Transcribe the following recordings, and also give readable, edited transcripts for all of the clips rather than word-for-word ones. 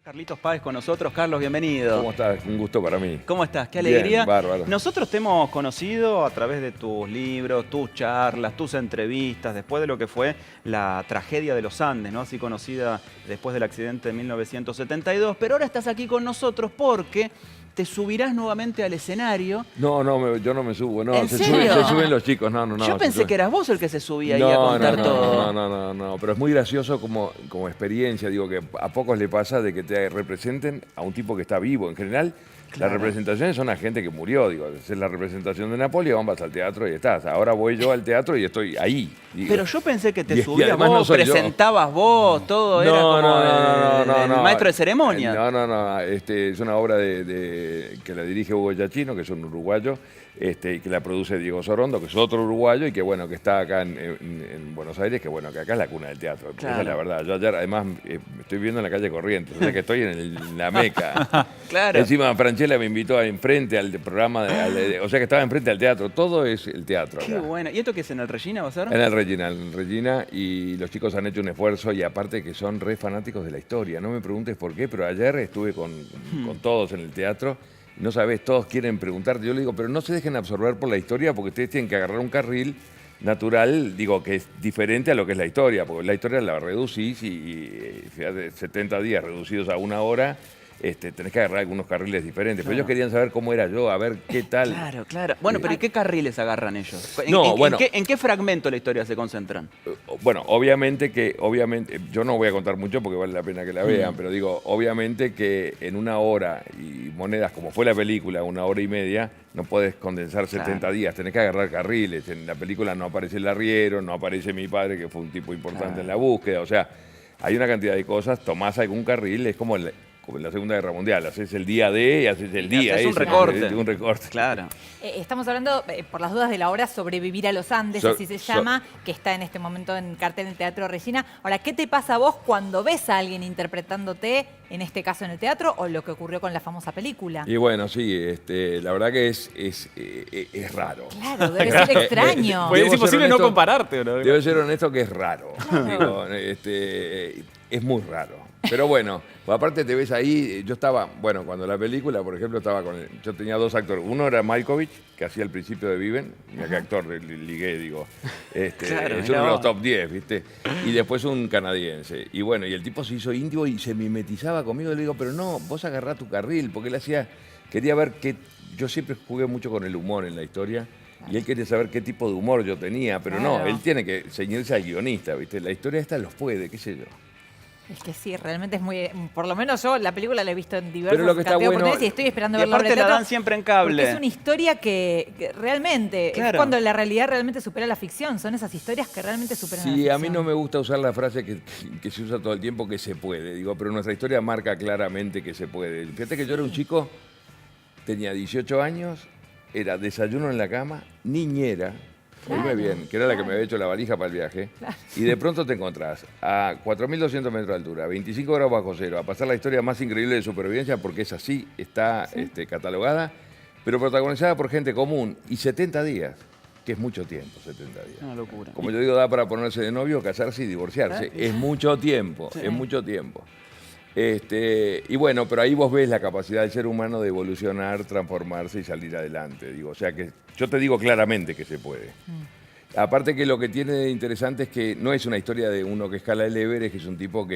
Carlitos Páez con nosotros. Carlos, bienvenido. ¿Cómo estás? Un gusto para mí. ¿Cómo estás? Qué alegría. Bien, bárbaro. Nosotros te hemos conocido a través de tus libros, tus charlas, tus entrevistas, después de lo que fue la tragedia de los Andes, ¿no? Así conocida después del accidente de 1972. Pero ahora estás aquí con nosotros porque te subirás nuevamente al escenario. No, yo no me subo. No, ¿En se serio? suben los chicos. No. Yo pensé que eras vos el que se subía ahí a contar todo. No. Pero es muy gracioso como experiencia. Digo que a pocos le pasa de que te representen a un tipo que está vivo. En general, Claro. las representaciones son a gente que murió. Digo, es la representación de Napoleón, vas al teatro y estás. Ahora voy yo al teatro y estoy ahí. Digo. Pero yo pensé que te Y subías además vos, no soy yo. presentabas vos, todo era como el maestro de ceremonia. No. Es una obra que la dirige Hugo Giacchino, que es un uruguayo, y que la produce Diego Sorondo, que es otro uruguayo y que bueno, que está acá en Buenos Aires, que bueno, que acá es la cuna del teatro. Claro. Esa es la verdad. Yo ayer además estoy viviendo en la calle Corrientes, o sea que estoy en la Meca. Claro. Encima Franchella me invitó enfrente al programa, o sea que estaba enfrente al teatro. Todo es el teatro acá. Qué bueno. ¿Y esto qué es en el Regina, va a ser? En el Regina, y los chicos han hecho un esfuerzo y aparte que son re fanáticos de la historia. No me preguntes por qué, pero ayer estuve con todos en el teatro. No sabés, todos quieren preguntarte. Yo le digo, pero no se dejen absorber por la historia porque ustedes tienen que agarrar un carril natural, digo, que es diferente a lo que es la historia, porque la historia la reducís y fíjate, 70 días reducidos a una hora. Tenés que agarrar algunos carriles diferentes. Claro. Pero ellos querían saber cómo era yo, a ver qué tal. Claro. Bueno, pero ¿y qué carriles agarran ellos? Bueno. ¿En qué fragmento de la historia se concentran? Bueno, obviamente, yo no voy a contar mucho porque vale la pena que la vean, pero digo, obviamente que en una hora y monedas, como fue la película, 1 hora y media, no podés condensar 70 días, tenés que agarrar carriles. En la película no aparece el arriero, no aparece mi padre, que fue un tipo importante en la búsqueda, o sea, hay una cantidad de cosas, tomás algún carril, es como en la Segunda Guerra Mundial, haces el día D y haces el día. Es un recorte. Un recorte. Claro. Estamos hablando, por las dudas de la obra, Sobrevivir a los Andes, así se llama, que está en este momento en cartel en el Teatro Regina. Ahora, ¿qué te pasa a vos cuando ves a alguien interpretándote, en este caso en el teatro, o lo que ocurrió con la famosa película? Y bueno, sí, la verdad que es raro. Claro, debe ser extraño. Pues es Debo ser imposible no honesto- compararte, ¿no? Debo ser honesto que es raro. Digo, es muy raro. Pero bueno, aparte te ves ahí, yo estaba, bueno, cuando la película, por ejemplo, yo tenía dos actores. Uno era Malkovich, que hacía el principio de Viven, mira qué actor ligué, digo. Claro, es mirá uno de los vos. top 10, ¿viste? Y después un canadiense. Y bueno, y el tipo se hizo indio y se mimetizaba conmigo. Le digo, pero no, vos agarrá tu carril, porque él quería ver qué. Yo siempre jugué mucho con el humor en la historia. Y él quería saber qué tipo de humor yo tenía, pero no, Claro. él tiene que ceñirse al guionista, ¿viste? La historia esta los puede, qué sé yo. Es que sí, realmente es muy... Por lo menos yo la película la he visto en diversas Pero lo que está cantidad de bueno- oportunidades y estoy esperando Y verla en aparte el la teatro. dan siempre en Porque cable. es una historia que realmente, Claro. es cuando la realidad realmente supera la ficción. Son esas historias que realmente superan la Sí, ficción. a mí no me gusta usar la frase que se usa todo el tiempo, que se puede, digo, pero nuestra historia marca claramente que se puede. Fíjate que yo era un chico, tenía 18 años, era desayuno en la cama, niñera, oíme bien, que era la que me había hecho la valija para el viaje, y de pronto te encontrás a 4.200 metros de altura, 25 grados bajo cero, a pasar la historia más increíble de supervivencia, porque es así, está catalogada, pero protagonizada por gente común, y 70 días, que es mucho tiempo, 70 días. Una locura. Como yo digo, da para ponerse de novio, casarse y divorciarse. Es mucho tiempo, es mucho tiempo. Y bueno, pero ahí vos ves la capacidad del ser humano de evolucionar, transformarse y salir adelante. Digo, o sea que yo te digo claramente que se puede. Aparte que lo que tiene de interesante es que no es una historia de uno que escala el Everest, que es un tipo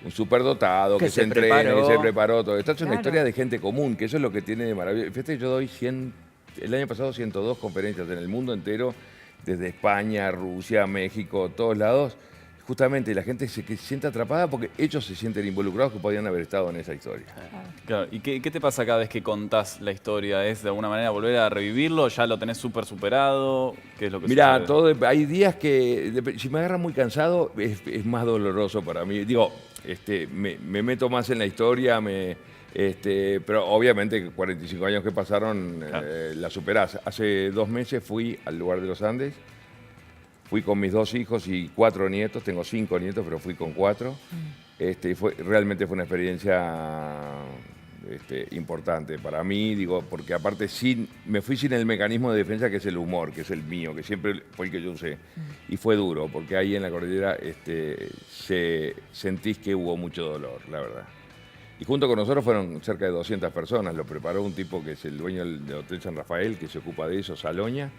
un superdotado, Que que se se entrena, preparó. que se preparó todo. Esta es una Claro. historia de gente común, que eso es lo que tiene de maravilloso. Fíjate, yo doy el año pasado 102 conferencias en el mundo entero, desde España, Rusia, México, todos lados. Justamente la gente que se siente atrapada porque ellos se sienten involucrados que podían haber estado en esa historia. Claro, ¿y qué te pasa cada vez que contás la historia? ¿Es de alguna manera volver a revivirlo? ¿Ya lo tenés súper superado? ¿Qué es lo que Mirá, sucede? hay días que si me agarra muy cansado es más doloroso para mí. Digo, me meto más en la historia, pero obviamente 45 años que pasaron Claro. la superás. Hace 2 meses fui al lugar de los Andes. Fui con mis 2 hijos y 4 nietos, tengo 5 nietos, pero fui con 4. Realmente fue una experiencia importante para mí, digo, porque aparte me fui sin el mecanismo de defensa que es el humor, que es el mío, que siempre fue el que yo usé. Y fue duro, porque ahí en la cordillera sentís que hubo mucho dolor, la verdad. Y junto con nosotros fueron cerca de 200 personas. Lo preparó un tipo que es el dueño del Hotel San Rafael, que se ocupa de eso, Saloña.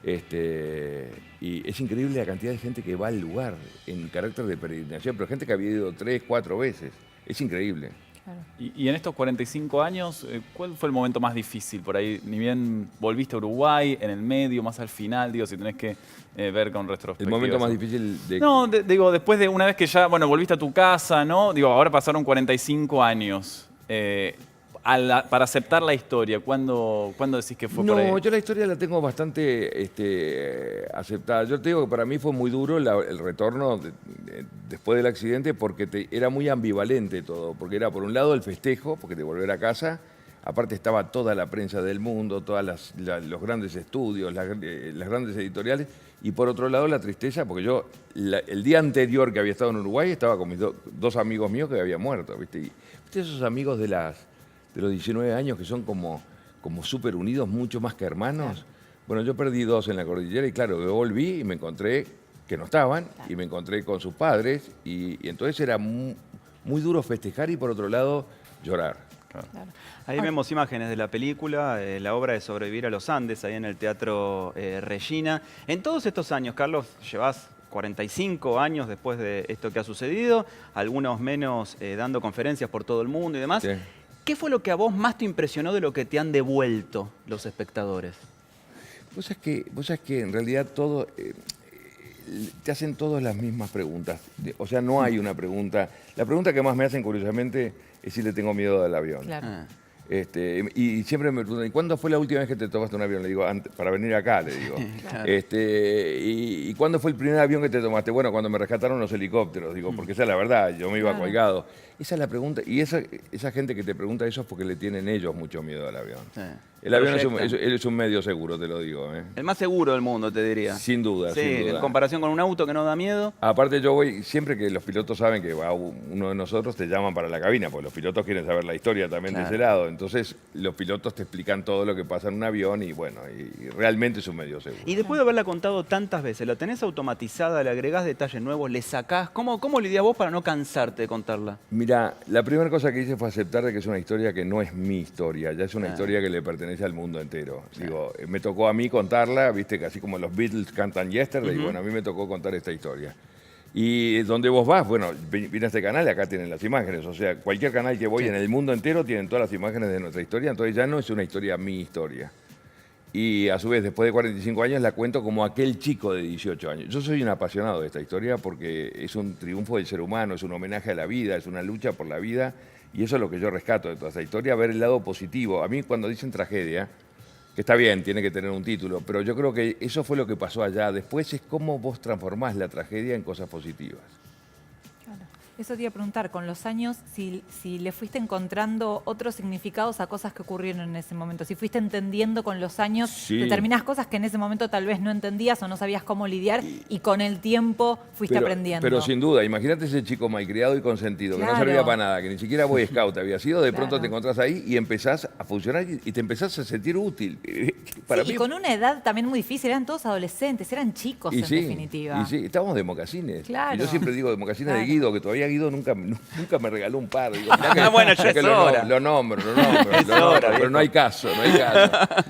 Y es increíble la cantidad de gente que va al lugar en carácter de peregrinación, pero gente que había ido 3, 4 veces. Es increíble. Claro. Y en estos 45 años, ¿cuál fue el momento más difícil? Por ahí, ni bien volviste a Uruguay, en el medio, más al final, digo, si tenés que ver con retrospectiva. El momento más eso. difícil de... No, digo, después de una vez que ya, bueno, volviste a tu casa, ¿no? Digo, ahora pasaron 45 años. Para aceptar la historia, ¿cuándo decís que fue por ahí? No, yo la historia la tengo bastante aceptada. Yo te digo que para mí fue muy duro el retorno después del accidente porque era muy ambivalente todo. Porque era por un lado el festejo, porque de volver a casa, aparte estaba toda la prensa del mundo, todos los grandes estudios, las grandes editoriales, y por otro lado la tristeza, porque yo el día anterior que había estado en Uruguay estaba con mis dos amigos míos que habían muerto, ¿viste? Y, ¿viste esos amigos de los 19 años que son como súper unidos, mucho más que hermanos? Claro. Bueno, yo perdí 2 en la cordillera y claro, yo volví y me encontré que no estaban, y me encontré con sus padres, y entonces era muy duro festejar y por otro lado llorar. Claro. Ahí vemos imágenes de la película, la obra de Sobrevivir a los Andes, ahí en el Teatro Regina. En todos estos años, Carlos, llevas 45 años después de esto que ha sucedido, algunos menos dando conferencias por todo el mundo y demás. Sí. ¿Qué fue lo que a vos más te impresionó de lo que te han devuelto los espectadores? Vos sabés que en realidad todo... te hacen todas las mismas preguntas. O sea, no hay una pregunta. La pregunta que más me hacen, curiosamente, es si le tengo miedo del avión. Claro. Y siempre me preguntan, ¿y cuándo fue la última vez que te tomaste un avión? Le digo, para venir acá, le digo. Claro. ¿Y cuándo fue el primer avión que te tomaste? Bueno, cuando me rescataron los helicópteros, digo, porque esa es la verdad, yo me iba colgado. Esa es la pregunta, y esa gente que te pregunta eso es porque le tienen ellos mucho miedo al avión. Sí. El avión es un medio seguro, te lo digo. El más seguro del mundo, te diría. Sin duda, sí, sin duda. En comparación con un auto que no da miedo. Aparte yo voy, siempre que los pilotos saben que va uno de nosotros, te llaman para la cabina, porque los pilotos quieren saber la historia también de ese lado. Entonces los pilotos te explican todo lo que pasa en un avión y bueno, y realmente es un medio seguro. Y después de haberla contado tantas veces, ¿la tenés automatizada, le agregás detalles nuevos, le sacás? ¿Cómo lidiás vos para no cansarte de contarla? Mira, la primera cosa que hice fue aceptar de que es una historia que no es mi historia, ya es una historia que le pertenece al mundo entero. Digo, me tocó a mí contarla, viste, que así como los Beatles cantan Yesterday, bueno, a mí me tocó contar esta historia. Y donde vos vas, bueno, vine a este canal y acá tienen las imágenes, o sea, cualquier canal que voy en el mundo entero tienen todas las imágenes de nuestra historia, entonces ya no es una historia mi historia. Y a su vez, después de 45 años, la cuento como aquel chico de 18 años. Yo soy un apasionado de esta historia porque es un triunfo del ser humano, es un homenaje a la vida, es una lucha por la vida, y eso es lo que yo rescato de toda esta historia, ver el lado positivo. A mí cuando dicen tragedia, que está bien, tiene que tener un título, pero yo creo que eso fue lo que pasó allá. Después es cómo vos transformás la tragedia en cosas positivas. Claro. Eso te iba a preguntar, con los años, si le fuiste encontrando otros significados a cosas que ocurrieron en ese momento, si fuiste entendiendo con los años determinadas cosas que en ese momento tal vez no entendías o no sabías cómo lidiar y con el tiempo fuiste aprendiendo. Pero sin duda, imagínate ese chico malcriado y consentido, que no servía para nada, que ni siquiera Boy Scout había sido, de pronto te encontrás ahí y empezás a funcionar y te empezás a sentir útil. Para mí, y con una edad también muy difícil, eran todos adolescentes, eran chicos en definitiva. Y sí, estábamos de mocasines. Claro. Y yo siempre digo de mocasines de Guido, que todavía Guido nunca me regaló un par. Digo, bueno, ya es hora. Lo nombro, pero no hay caso,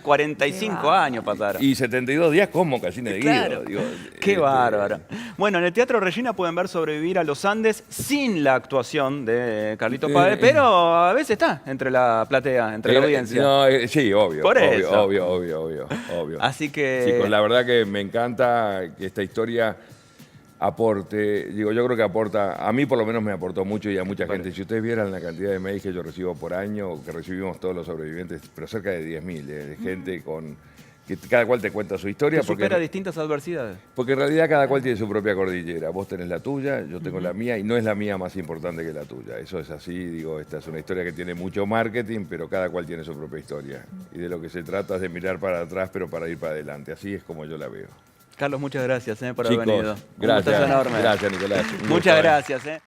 45 años pasaron. Y 72 días con mocasines de Guido. Digo, qué bárbaro. Bueno, en el Teatro Regina pueden ver Sobrevivir a los Andes sin la actuación de Carlitos Páez, pero a veces está entre la platea, entre la audiencia. No, sí, obvio. Por eso. Obvio. Así que... Chicos, la verdad que me encanta que esta historia aporte. Digo, yo creo que aporta, a mí por lo menos me aportó mucho y a mucha gente. Si ustedes vieran la cantidad de mails que yo recibo por año, que recibimos todos los sobrevivientes, pero cerca de 10.000, de gente que cada cual te cuenta su historia. Que supera distintas adversidades. Porque en realidad cada cual tiene su propia cordillera. Vos tenés la tuya, yo tengo la mía, y no es la mía más importante que la tuya. Eso es así, digo, esta es una historia que tiene mucho marketing, pero cada cual tiene su propia historia. Y de lo que se trata es de mirar para atrás, pero para ir para adelante. Así es como yo la veo. Carlos, muchas gracias por haber venido. Gracias. Un gusto enorme. Gracias, Nicolás. Muchas gracias.